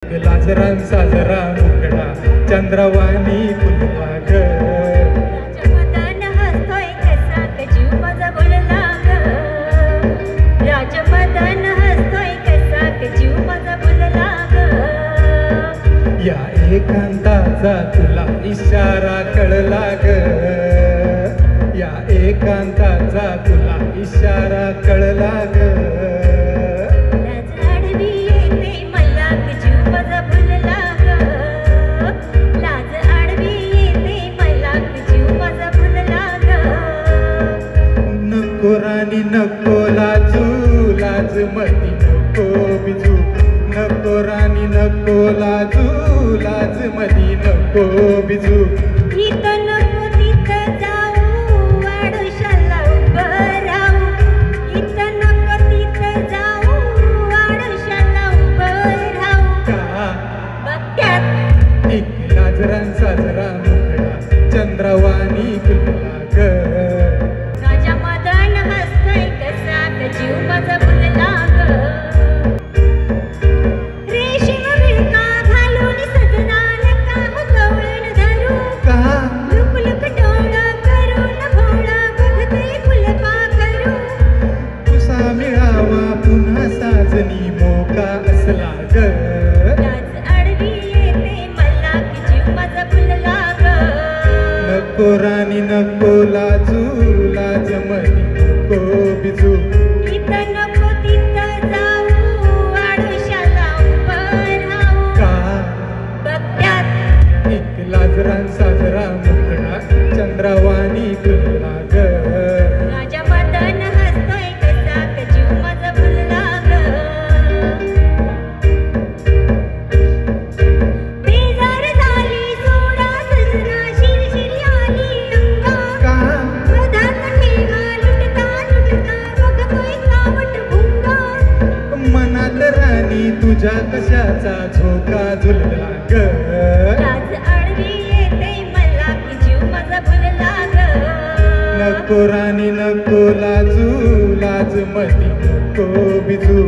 लाजरांचा जरा मुखडा चंद्रवाणी फुलला ग राजमदन हसतोय कसा जीव माझा बोलला ग राजमदन हसतोय कसा जीव माझा बोलला ग या एकांताचा तुला इशारा कळला ग या एकांताचा तुला इशारा कळला ग राणी नको लाजू लाज मती नको बिजू नको राणी नको लाजू लाज मती नको बिजू इथं नको तिथं जाऊ आडुशाला उभं राहू इथं नको तिथं जाऊ आडुशाला उभं राहू का बघत्यात एक लाजरांचा जरा मुखडा चंद्रवाणी फुलला ग जीव माझा बोलला ग रेशीम विळका घालून सजनान काम गवळण धरू का लुक लुक डोळा करून भोळा बघते फुलपाखरू तुसा मिळावा पुन्हा साजनी मोका असला ग लाज आडवी येते मला की जीव माझा बोलला ग नको राणी नको लाजू लाज मती नको बिजू इथं नको तिथं जाऊ आडुशाला उभं राहू का बघत्यात एक लाजरांचा जरा मुखडा चंद्रवाणी फुलला ग राजमदन हसतोय कसा जीव माझा बोलला ग बेजार झाली सोडा सजना शिरशिरी आली अंगा का मधात ठेवा लुटता लुटता बघतोय कावट भुंगा मनात राणी तुझ्या कशाचा झोका झुलला ग लाज आडवी येते मला की जीव माझा बोलला ग नको राणी नको लाजू लाज मती नको बिजू